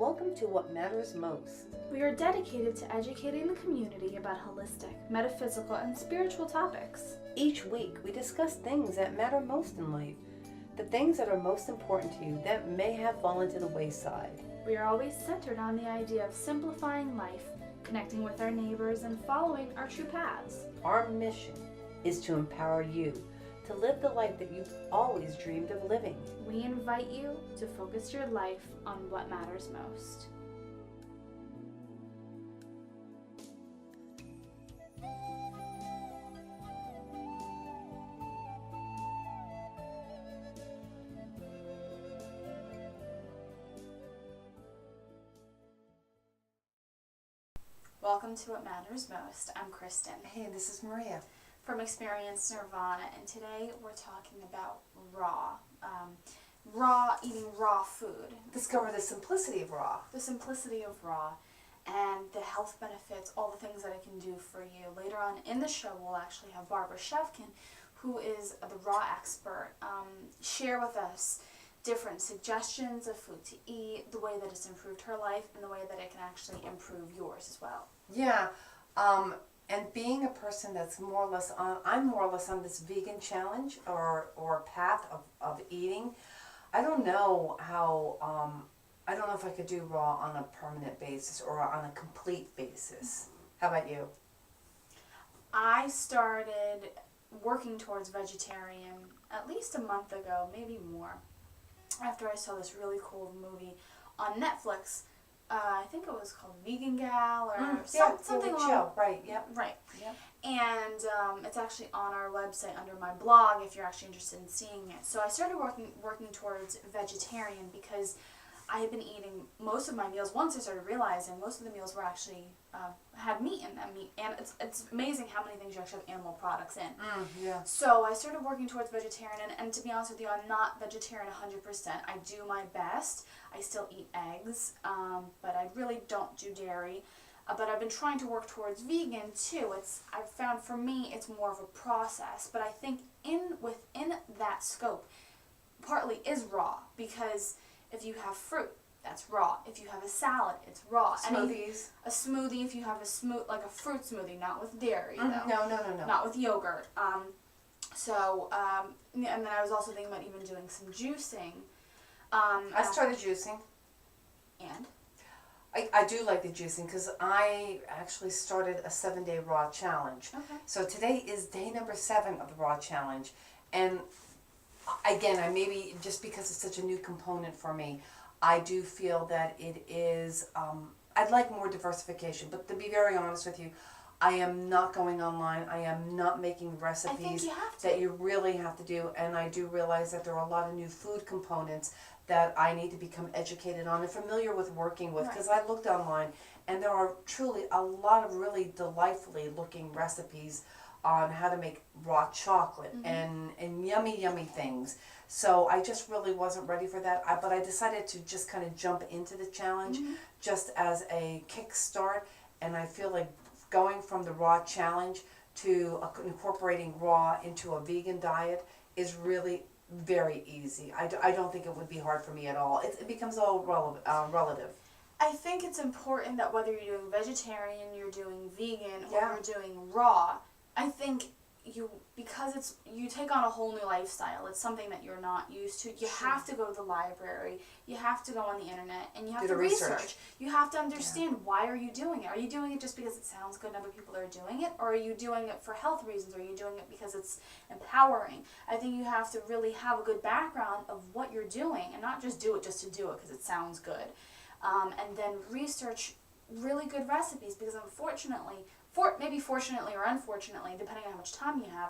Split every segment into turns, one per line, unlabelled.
Welcome to What Matters Most.
We are dedicated to educating the community about holistic, metaphysical, and spiritual topics.
Each week, we discuss things that matter most in life, the things that are most important to you that may have fallen to the wayside.
We are always centered on the idea of simplifying life, connecting with our neighbors, and following our true paths.
Our mission is to empower you to live the life that you've always dreamed of living.
We invite you to focus your life on what matters most. Welcome to What Matters Most. I'm Kristen.
Hey, this is Maria.
From Experience Nirvana, and today we're talking about eating raw food.
Discover the simplicity of raw.
The simplicity of raw and the health benefits, all the things that it can do for you. Later on in the show, we'll actually have Shevkun, who is the raw expert, share with us different suggestions of food to eat, the way that it's improved her life, and the way that it can actually improve yours as well.
Yeah, and being a person that's more or less on, I'm more or less on this vegan challenge or path of eating. I don't know how, I don't know if I could do raw on a permanent basis or on a complete basis. How about you?
I started working towards vegetarian at least a month ago, maybe more, after I saw this really cool movie on Netflix. I think it was called Vegan Gal or something along.
Show. Right, yep.
Right.
Yep.
And it's actually on our website under my blog if you're actually interested in seeing it. So I started working towards vegetarian because I had been eating most of my meals. Once I started realizing most of the meals were actually had meat in them. And it's amazing how many things you actually have animal products in.
Yeah.
So I started working towards vegetarian, and to be honest with you, I'm not vegetarian 100%. I do my best. I still eat eggs, but I really don't do dairy. But I've been trying to work towards vegan too. I've found for me it's more of a process. But I think within that scope, partly is raw, because if you have fruit, that's raw. If you have a salad, it's raw.
Smoothies.
A smoothie, if you have like a fruit smoothie, not with dairy, though.
No.
Not with yogurt. And then I was also thinking about even doing some juicing.
I started juicing.
And?
I do like the juicing because I actually started a 7-day raw challenge.
Okay.
So today is day number 7 of the raw challenge. And again, I maybe just because it's such a new component for me, I do feel that it is, I'd like more diversification. But to be very honest with you, I am not going online. I am not making recipes that you really have to do. And I do realize that there are a lot of new food components that I need to become educated on and familiar with working with, because I looked online and there are truly a lot of really delightfully looking recipes on how to make raw chocolate and yummy things. So I just really wasn't ready for that, but I decided to just kind of jump into the challenge just as a kickstart, and I feel like going from the raw challenge to incorporating raw into a vegan diet is really very easy. I don't think it would be hard for me at all. It becomes all relative.
I think it's important that whether you're doing vegetarian, you're doing vegan, or you're doing raw, I think because you take on a whole new lifestyle. It's something that you're not used to. You have to go to the library. You have to go on the internet, and you have to research. You have to understand why are you doing it. Are you doing it just because it sounds good and other people are doing it, or are you doing it for health reasons? Or are you doing it because it's empowering? I think you have to really have a good background of what you're doing, and not just do it just to do it because it sounds good. And then research really good recipes, because unfortunately, maybe fortunately or unfortunately, depending on how much time you have,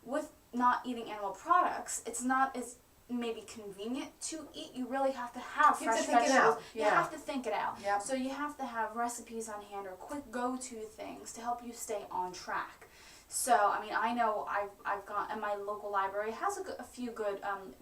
with not eating animal products, it's not as maybe convenient to eat. You really have to have fresh vegetables. You have to think it out.
Yep.
So you have to have recipes on hand or quick go-to things to help you stay on track. So, I mean, I know I've gone, and my local library has a few good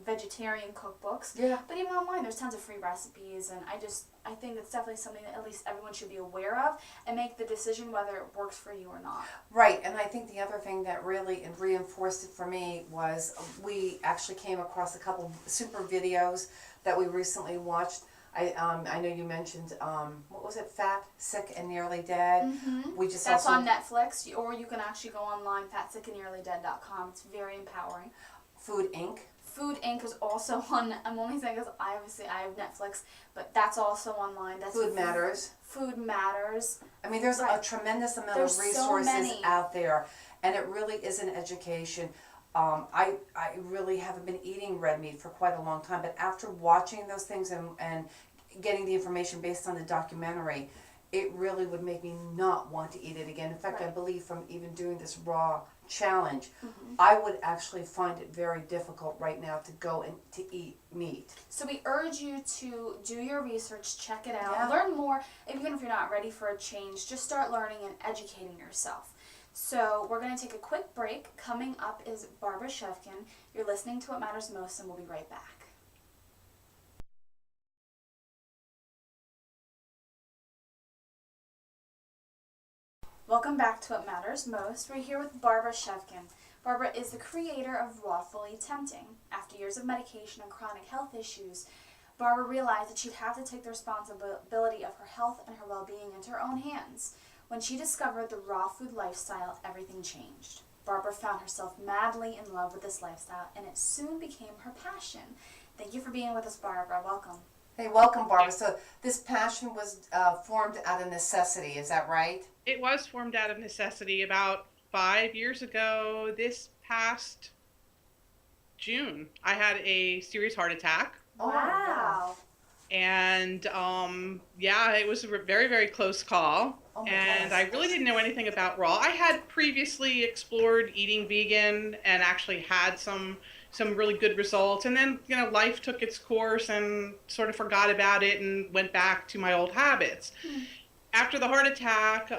vegetarian cookbooks.
Yeah.
But even online, there's tons of free recipes, and I think it's definitely something that at least everyone should be aware of and make the decision whether it works for you or not.
Right, and I think the other thing that really reinforced it for me was we actually came across a couple super videos that we recently watched. I know you mentioned, what was it, Fat, Sick, and Nearly Dead.
Mm-hmm.
We just
That's
also,
on Netflix, or you can actually go online, fatsickandnearlydead.com. It's very empowering.
Food Inc.
Food Inc. is also on. I'm only saying because I have Netflix, but that's also online. That's
Food Matters.
Food Matters.
I mean, there's
Right.
a tremendous amount
There's
of
so
resources
many.
out there, and it really is an education. I really haven't been eating red meat for quite a long time, but after watching those things and getting the information based on the documentary, it really would make me not want to eat it again. In fact, I
Right.
believe from even doing this raw challenge,
Mm-hmm.
I would actually find it very difficult right now to go and to eat meat.
So we urge you to do your research, check it out,
Yeah.
learn more. Even if you're not ready for a change, just start learning and educating yourself. So we're going to take a quick break. Coming up is Barbara Shevkun. You're listening to What Matters Most, and we'll be right back. Welcome back to What Matters Most. We're here with Barbara Shevkun. Barbara is the creator of Rawfully Tempting. After years of medication and chronic health issues, Barbara realized that she'd have to take the responsibility of her health and her well-being into her own hands. When she discovered the raw food lifestyle, everything changed. Barbara found herself madly in love with this lifestyle, and it soon became her passion. Thank you for being with us, Barbara. Welcome.
Hey, welcome, Barbara. So this passion was formed out of necessity, is that right?
It was formed out of necessity about 5 years ago. This past June, I had a serious heart attack.
Oh,
Wow.
And yeah, it was a very, very close call.
Oh my
And
gosh.
I really didn't know anything about raw. I had previously explored eating vegan and actually had some really good results. And then, life took its course and sort of forgot about it and went back to my old habits. After the heart attack,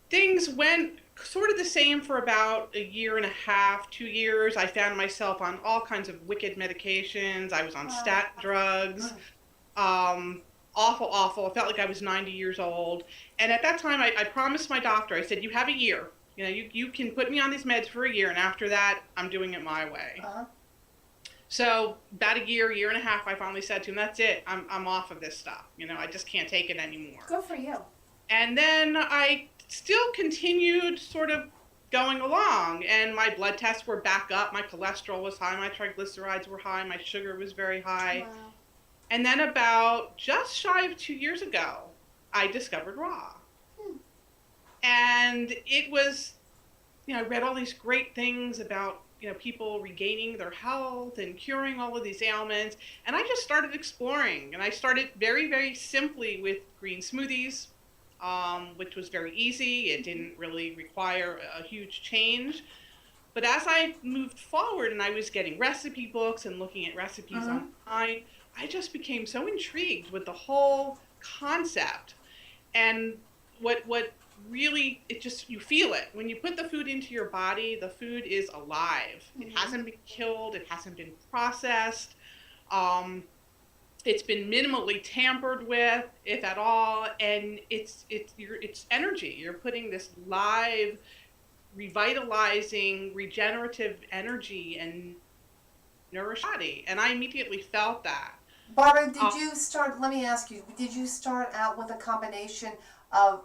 things went sort of the same for about a year and a half, 2 years. I found myself on all kinds of wicked medications. I was on
Wow.
stat drugs. Awful, awful. I felt like I was 90 years old. And at that time, I promised my doctor, I said, you have a year. You can put me on these meds for a year, and after that, I'm doing it my way.
Uh-huh.
So about a year and a half, I finally said to him, that's it. I'm off of this stuff. I just can't take it anymore.
Good for you.
And then I still continued sort of going along, and my blood tests were back up. My cholesterol was high, my triglycerides were high, my sugar was very high.
Wow.
And then about just shy of 2 years ago, I discovered raw. And it was, I read all these great things about, people regaining their health and curing all of these ailments. And I just started exploring. And I started very, very simply with green smoothies, which was very easy. It didn't really require a huge change. But as I moved forward and I was getting recipe books and looking at recipes online, I just became so intrigued with the whole concept. And what really, you feel it. When you put the food into your body, the food is alive. It hasn't been killed, it hasn't been processed. It's been minimally tampered with, if at all, and it's energy. You're putting this live, revitalizing, regenerative energy and nourish body, and I immediately felt that.
Barbara, let me ask you, did you start out with a combination of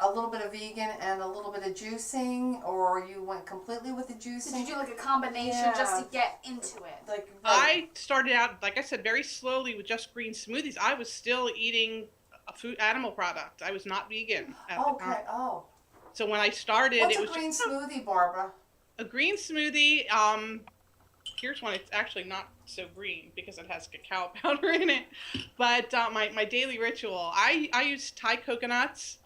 a little bit of vegan and a little bit of juicing, or you went completely with the juicing?
Did you do like a combination just to get into it?
Like,
I started out, like I said, very slowly with just green smoothies. I was still eating a animal product. I was not vegan at the time.
Oh.
So when I started,
What's
it
a
was
green
just
smoothie, Barbara?
a green smoothie. Here's one. It's actually not so green because it has cacao powder in it. But my daily ritual, I use Thai coconuts,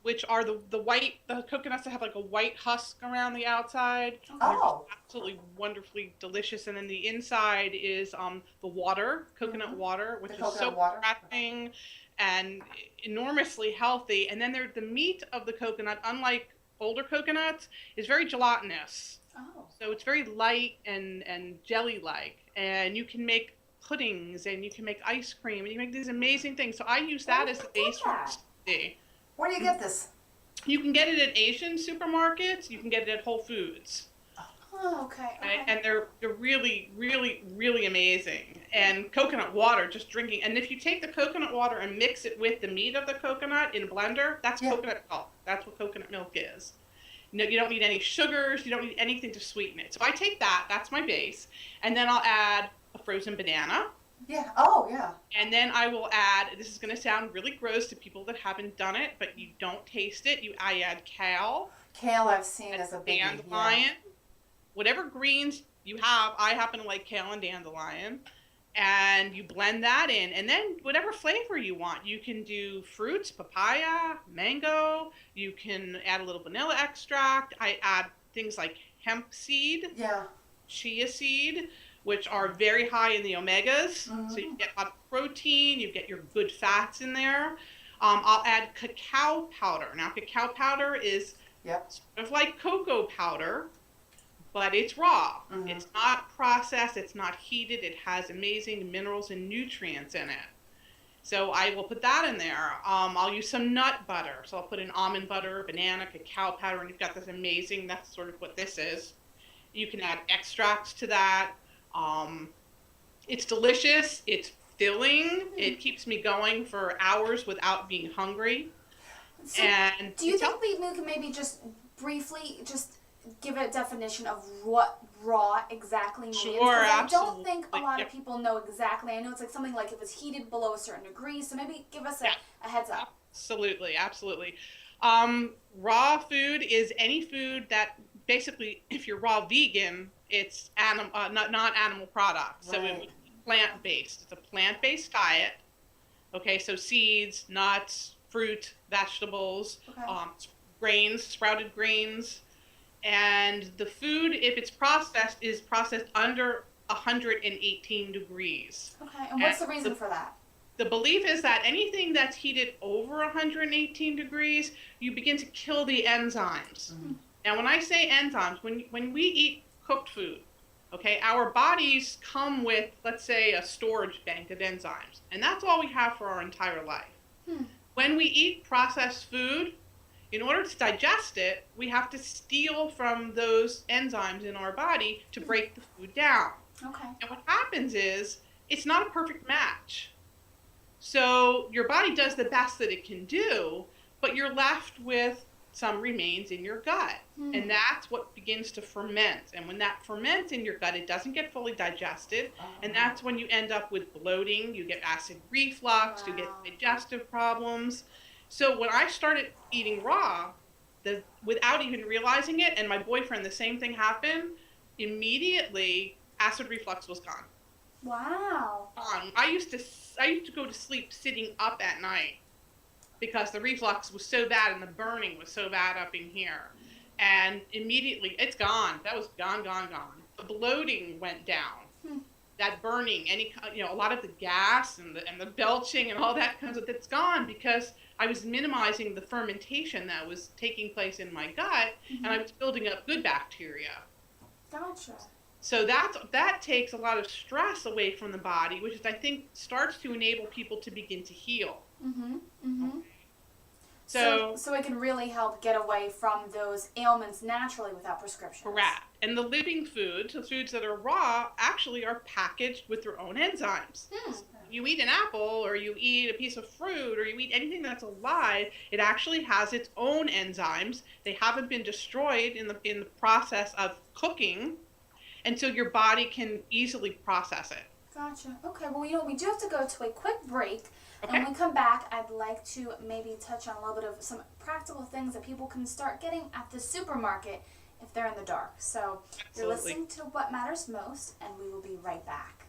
which are the coconuts that have like a white husk around the outside.
Oh.
They're absolutely wonderfully delicious. And then the inside is the water, coconut water, which is so refreshing and enormously healthy. And then the meat of the coconut, unlike older coconuts, is very gelatinous.
Oh.
So it's very light and jelly-like, and you can make puddings, and you can make ice cream, and you can make these amazing things. So I use that as the base for the smoothie.
Where do you get this?
You can get it at Asian supermarkets. You can get it at Whole Foods.
Oh, okay.
And they're really, really, really amazing. and coconut water, just drinking. And if you take the coconut water and mix it with the meat of the coconut in a blender, that's coconut milk. That's what coconut milk is. No, you don't need any sugars. You don't need anything to sweeten it. So I take that. That's my base. And then I'll add a frozen banana.
Yeah. Oh, yeah.
And then I will add, this is going to sound really gross to people that haven't done it, but you don't taste it. I add kale.
Kale I've seen as a biggie.
Dandelion. Whatever greens you have, I happen to like kale and dandelion. And you blend that in, and then whatever flavor you want. You can do fruits, papaya, mango. You can add a little vanilla extract. I add things like hemp seed, chia seed, which are very high in the omegas. So you get a lot of protein, you get your good fats in there. I'll add cacao powder. Now, cacao powder is sort of like cocoa powder, but it's raw. It's not processed, it's not heated, it has amazing minerals and nutrients in it. So I will put that in there. I'll use some nut butter. So I'll put in almond butter, banana, cacao powder, and you've got this amazing, that's sort of what this is. You can add extracts to that. It's delicious, it's filling, it keeps me going for hours without being hungry.
So
and
do you think we can maybe just briefly just give a definition of what raw exactly means?
Sure,
I
absolutely.
don't think a lot of people know exactly. I know it's like something like if it's heated below a certain degree, so maybe give us a heads up.
Absolutely. Raw food is any food that basically, if you're raw vegan, it's not animal products. Right. So it would be plant-based. It's a plant-based diet. Okay, so seeds, nuts, fruit, vegetables, grains, sprouted grains. And the food, if it's processed, is processed under 118 degrees.
Okay, and what's the reason for that?
The belief is that anything that's heated over 118 degrees, you begin to kill the enzymes. Now, when I say enzymes, when we eat cooked food, okay, our bodies come with, let's say, a storage bank of enzymes. And that's all we have for our entire life. When we eat processed food, in order to digest it, we have to steal from those enzymes in our body to break the food down.
Okay.
And what happens is, it's not a perfect match. So your body does the best that it can do, but you're left with some remains in your gut. And that's what begins to ferment. And when that ferments in your gut, it doesn't get fully digested. And that's when you end up with bloating, you get acid reflux, you get digestive problems. So when I started eating raw, without even realizing it, and my boyfriend, the same thing happened, immediately acid reflux was gone.
Wow.
I used to go to sleep sitting up at night because the reflux was so bad and the burning was so bad up in here. And immediately, it's gone. That was gone. The bloating went down. That burning, a lot of the gas and the belching and all that kinds of, that's gone because I was minimizing the fermentation that was taking place in my gut, and I was building up good bacteria.
Gotcha.
So that takes a lot of stress away from the body, which is, I think, starts to enable people to begin to heal. So
it can really help get away from those ailments naturally without prescriptions.
Correct. And the living foods, the foods that are raw, actually are packaged with their own enzymes. So you eat an apple, or you eat a piece of fruit, or you eat anything that's alive, it actually has its own enzymes. They haven't been destroyed in the process of cooking, and so your body can easily process it.
Gotcha. Okay, well, we do have to go to a quick break.
Okay.
And when we come back, I'd like to maybe touch on a little bit of some practical things that people can start getting at the supermarket if they're in the dark. So
Absolutely.
You're listening to What Matters Most, and we will be right back.